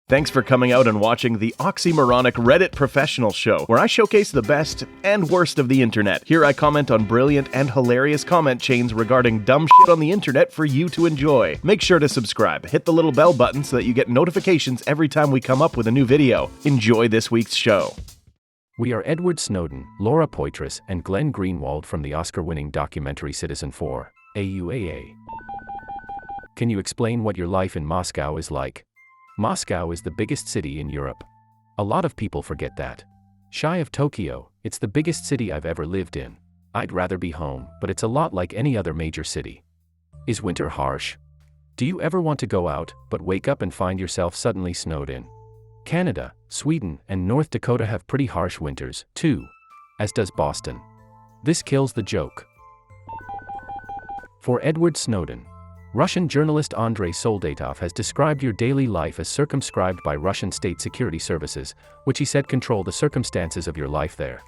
Thanks for coming out and watching the oxymoronic Reddit Professional Show, where I showcase the best and worst of the internet. Here I comment on brilliant and hilarious comment chains regarding dumb shit on the internet for you to enjoy. Make sure to subscribe, hit the little bell button so that you get notifications every time we come up with a new video. Enjoy this week's show. We are Edward Snowden, Laura Poitras, and Glenn Greenwald from the Oscar-winning documentary CITIZENFOUR, AUAA. Can you explain what your life in Moscow is like? Moscow is the biggest city in Europe. A lot of people forget that. Shy of Tokyo, it's the biggest city I've ever lived in. I'd rather be home, but it's a lot like any other major city. Is winter harsh? Do you ever want to go out, but wake up and find yourself suddenly snowed in? Canada, Sweden, and North Dakota have pretty harsh winters, too. As does Boston. This kills the joke. For Edward Snowden, Russian journalist Andrei Soldatov has described your daily life as circumscribed by Russian state security services, which he said control the circumstances of your life there.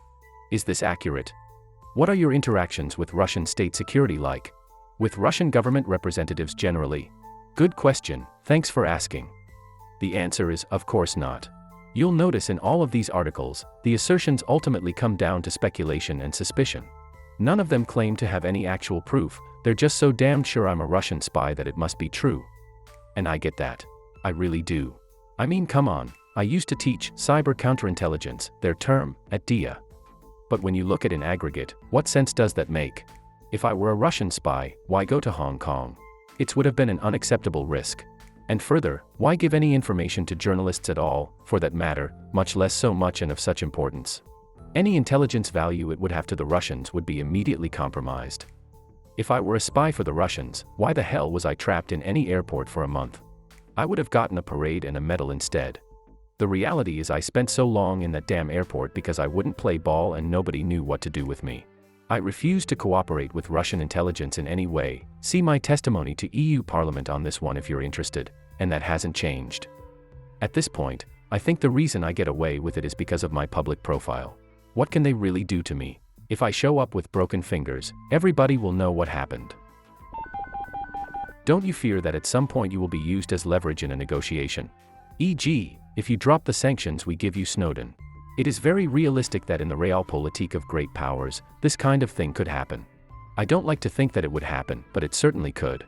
Is this accurate? What are your interactions with Russian state security like? With Russian government representatives generally? Good question, thanks for asking. The answer is, of course not. You'll notice in all of these articles, the assertions ultimately come down to speculation and suspicion. None of them claim to have any actual proof. They're just so damned sure I'm a Russian spy that it must be true. And I get that. I really do. I mean, come on, I used to teach cyber counterintelligence, their term, at DIA. But when you look at in aggregate, what sense does that make? If I were a Russian spy, why go to Hong Kong? It would have been an unacceptable risk. And further, why give any information to journalists at all, for that matter, much less so much and of such importance? Any intelligence value it would have to the Russians would be immediately compromised. If I were a spy for the Russians, why the hell was I trapped in any airport for a month? I would have gotten a parade and a medal instead. The reality is I spent so long in that damn airport because I wouldn't play ball and nobody knew what to do with me. I refused to cooperate with Russian intelligence in any way. See my testimony to EU Parliament on this one if you're interested, and that hasn't changed. At this point, I think the reason I get away with it is because of my public profile. What can they really do to me? If I show up with broken fingers, everybody will know what happened. Don't you fear that at some point you will be used as leverage in a negotiation? E.g., if you drop the sanctions we give you Snowden. It is very realistic that in the realpolitik of great powers, this kind of thing could happen. I don't like to think that it would happen, but it certainly could.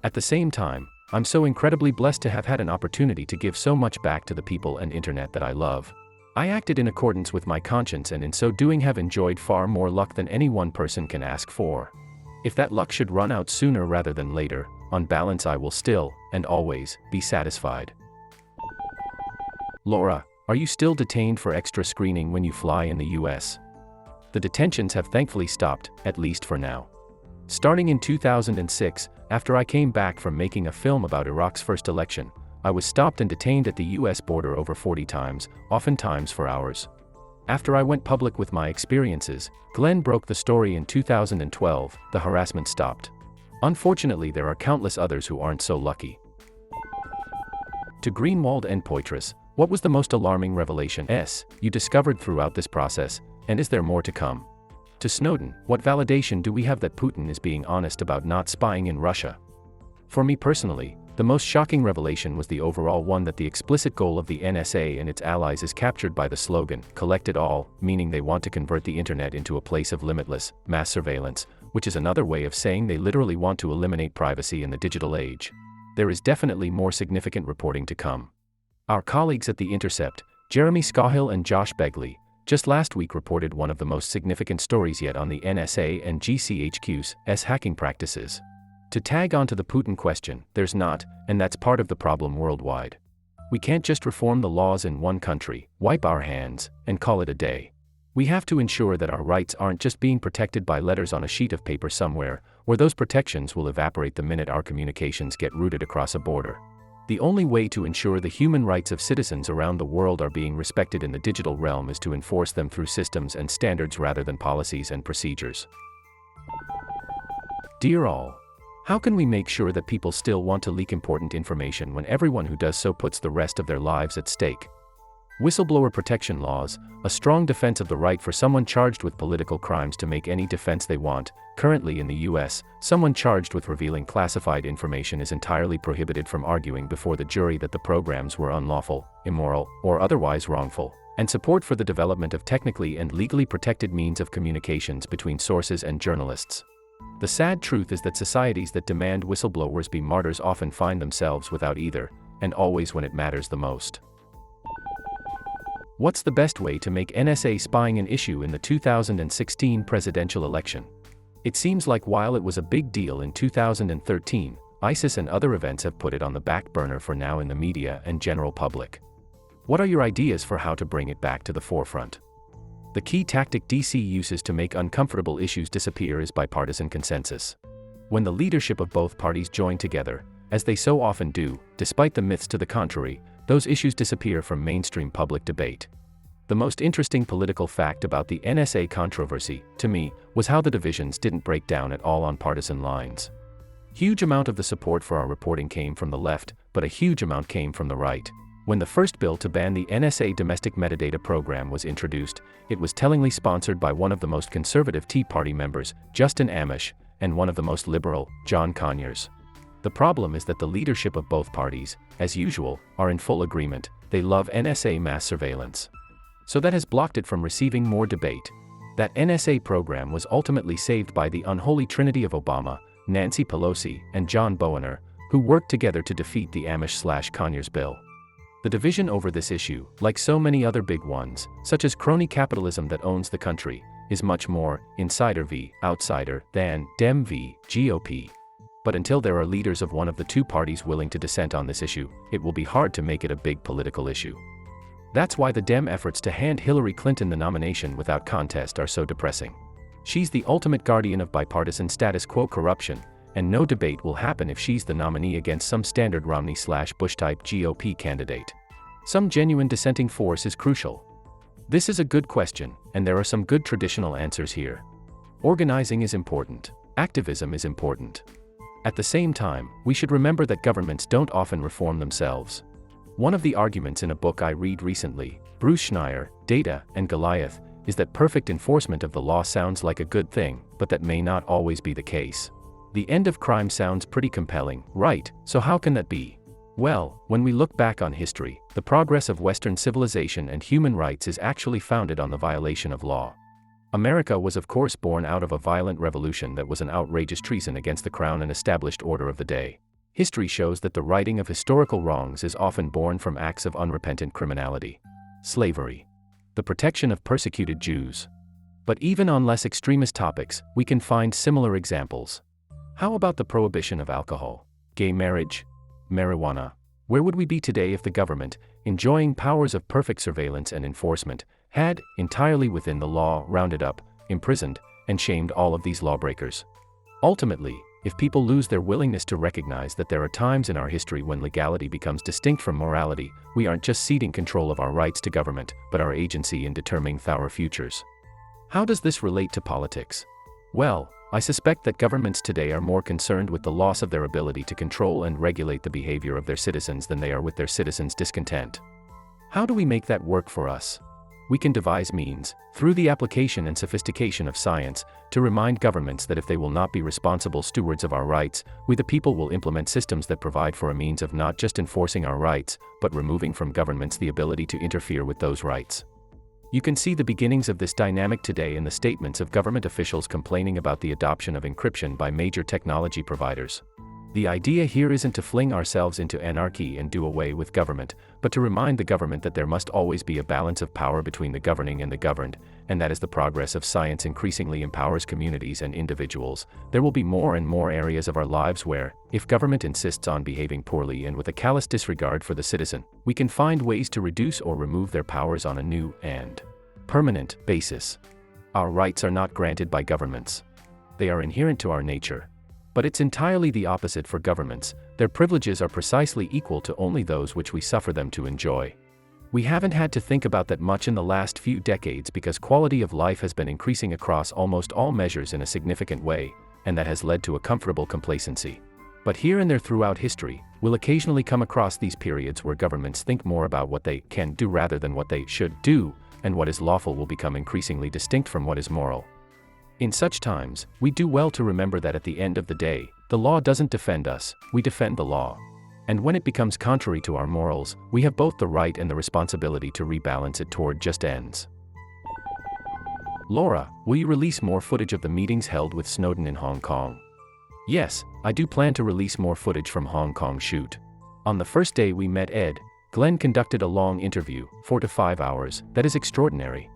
At the same time, I'm so incredibly blessed to have had an opportunity to give so much back to the people and internet that I love. I acted in accordance with my conscience and in so doing have enjoyed far more luck than any one person can ask for. If that luck should run out sooner rather than later, on balance I will still, and always, be satisfied. Laura, are you still detained for extra screening when you fly in the US? The detentions have thankfully stopped, at least for now. Starting in 2006, after I came back from making a film about Iraq's first election, I was stopped and detained at the US border over 40 times, oftentimes for hours. After I went public with my experiences, Glenn broke the story in 2012, the harassment stopped. Unfortunately, there are countless others who aren't so lucky. To Greenwald and Poitras, what was the most alarming revelation you discovered throughout this process, and is there more to come? To Snowden, what validation do we have that Putin is being honest about not spying in Russia? For me personally, the most shocking revelation was the overall one that the explicit goal of the NSA and its allies is captured by the slogan, "Collect it all," meaning they want to convert the internet into a place of limitless, mass surveillance, which is another way of saying they literally want to eliminate privacy in the digital age. There is definitely more significant reporting to come. Our colleagues at The Intercept, Jeremy Scahill and Josh Begley, just last week reported one of the most significant stories yet on the NSA and GCHQ's hacking practices. To tag onto the Putin question, there's not, and that's part of the problem worldwide. We can't just reform the laws in one country, wipe our hands, and call it a day. We have to ensure that our rights aren't just being protected by letters on a sheet of paper somewhere, where those protections will evaporate the minute our communications get routed across a border. The only way to ensure the human rights of citizens around the world are being respected in the digital realm is to enforce them through systems and standards rather than policies and procedures. Dear all, how can we make sure that people still want to leak important information when everyone who does so puts the rest of their lives at stake? Whistleblower protection laws, a strong defense of the right for someone charged with political crimes to make any defense they want. Currently in the US, someone charged with revealing classified information is entirely prohibited from arguing before the jury that the programs were unlawful, immoral, or otherwise wrongful, and support for the development of technically and legally protected means of communications between sources and journalists. The sad truth is that societies that demand whistleblowers be martyrs often find themselves without either, and always when it matters the most. What's the best way to make NSA spying an issue in the 2016 presidential election? It seems like while it was a big deal in 2013, ISIS and other events have put it on the back burner for now in the media and general public. What are your ideas for how to bring it back to the forefront? The key tactic DC uses to make uncomfortable issues disappear is bipartisan consensus. When the leadership of both parties join together, as they so often do, despite the myths to the contrary, those issues disappear from mainstream public debate. The most interesting political fact about the NSA controversy, to me, was how the divisions didn't break down at all on partisan lines. Huge amount of the support for our reporting came from the left, but a huge amount came from the right. When the first bill to ban the NSA domestic metadata program was introduced, it was tellingly sponsored by one of the most conservative Tea Party members, Justin Amash, and one of the most liberal, John Conyers. The problem is that the leadership of both parties, as usual, are in full agreement. They love NSA mass surveillance. So that has blocked it from receiving more debate. That NSA program was ultimately saved by the unholy trinity of Obama, Nancy Pelosi, and John Boehner, who worked together to defeat the Amash/Conyers bill. The division over this issue, like so many other big ones, such as crony capitalism that owns the country, is much more insider v. outsider than Dem v. GOP. But until there are leaders of one of the two parties willing to dissent on this issue, it will be hard to make it a big political issue. That's why the Dem efforts to hand Hillary Clinton the nomination without contest are so depressing. She's the ultimate guardian of bipartisan status quo corruption, and no debate will happen if she's the nominee against some standard Romney/Bush-type GOP candidate. Some genuine dissenting force is crucial. This is a good question, and there are some good traditional answers here. Organizing is important. Activism is important. At the same time, we should remember that governments don't often reform themselves. One of the arguments in a book I read recently, Bruce Schneier, Data and Goliath, is that perfect enforcement of the law sounds like a good thing, but that may not always be the case. The end of crime sounds pretty compelling, right? So how can that be? Well, when we look back on history, the progress of Western civilization and human rights is actually founded on the violation of law. America was of course born out of a violent revolution that was an outrageous treason against the crown and established order of the day. History shows that the righting of historical wrongs is often born from acts of unrepentant criminality. Slavery. The protection of persecuted Jews. But even on less extremist topics, we can find similar examples. How about the prohibition of alcohol, gay marriage, marijuana? Where would we be today if the government, enjoying powers of perfect surveillance and enforcement, had, entirely within the law, rounded up, imprisoned, and shamed all of these lawbreakers? Ultimately, if people lose their willingness to recognize that there are times in our history when legality becomes distinct from morality, we aren't just ceding control of our rights to government, but our agency in determining our futures. How does this relate to politics? Well, I suspect that governments today are more concerned with the loss of their ability to control and regulate the behavior of their citizens than they are with their citizens' discontent. How do we make that work for us? We can devise means, through the application and sophistication of science, to remind governments that if they will not be responsible stewards of our rights, we the people will implement systems that provide for a means of not just enforcing our rights, but removing from governments the ability to interfere with those rights. You can see the beginnings of this dynamic today in the statements of government officials complaining about the adoption of encryption by major technology providers. The idea here isn't to fling ourselves into anarchy and do away with government, but to remind the government that there must always be a balance of power between the governing and the governed, and that as the progress of science increasingly empowers communities and individuals, there will be more and more areas of our lives where, if government insists on behaving poorly and with a callous disregard for the citizen, we can find ways to reduce or remove their powers on a new and permanent basis. Our rights are not granted by governments. They are inherent to our nature. But it's entirely the opposite for governments. Their privileges are precisely equal to only those which we suffer them to enjoy. We haven't had to think about that much in the last few decades because quality of life has been increasing across almost all measures in a significant way, and that has led to a comfortable complacency. But here and there throughout history, we'll occasionally come across these periods where governments think more about what they can do rather than what they should do, and what is lawful will become increasingly distinct from what is moral. In such times, we do well to remember that at the end of the day, the law doesn't defend us, we defend the law. And when it becomes contrary to our morals, we have both the right and the responsibility to rebalance it toward just ends. Laura, will you release more footage of the meetings held with Snowden in Hong Kong? Yes, I do plan to release more footage from Hong Kong shoot. On the first day we met Ed, Glenn conducted a long interview, 4 to 5 hours, that is extraordinary.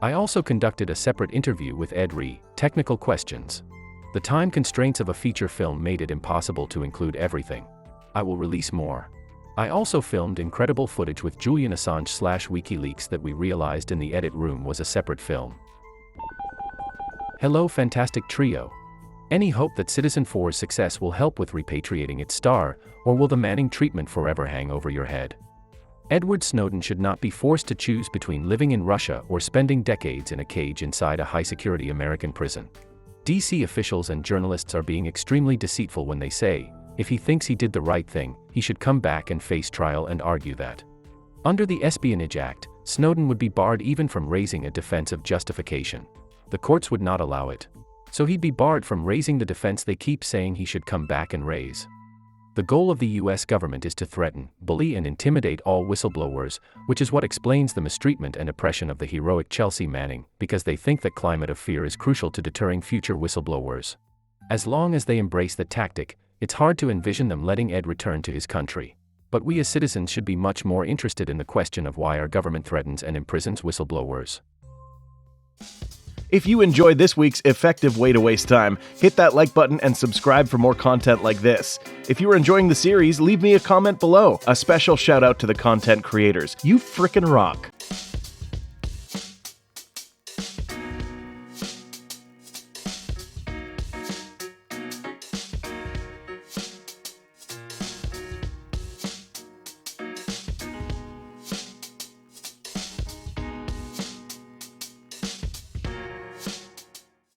I also conducted a separate interview with Ed re technical questions. The time constraints of a feature film made it impossible to include everything. I will release more. I also filmed incredible footage with Julian Assange / WikiLeaks that we realized in the edit room was a separate film. Hello Fantastic Trio. Any hope that CITIZENFOUR's success will help with repatriating its star, or will the Manning treatment forever hang over your head? Edward Snowden should not be forced to choose between living in Russia or spending decades in a cage inside a high-security American prison. DC officials and journalists are being extremely deceitful when they say, if he thinks he did the right thing, he should come back and face trial and argue that. Under the Espionage Act, Snowden would be barred even from raising a defense of justification. The courts would not allow it. So he'd be barred from raising the defense they keep saying he should come back and raise. The goal of the US government is to threaten, bully and intimidate all whistleblowers, which is what explains the mistreatment and oppression of the heroic Chelsea Manning, because they think that climate of fear is crucial to deterring future whistleblowers. As long as they embrace the tactic, it's hard to envision them letting Ed return to his country. But we as citizens should be much more interested in the question of why our government threatens and imprisons whistleblowers. If you enjoyed this week's effective way to waste time, hit that like button and subscribe for more content like this. If you are enjoying the series, leave me a comment below. A special shout out to the content creators. You frickin' rock.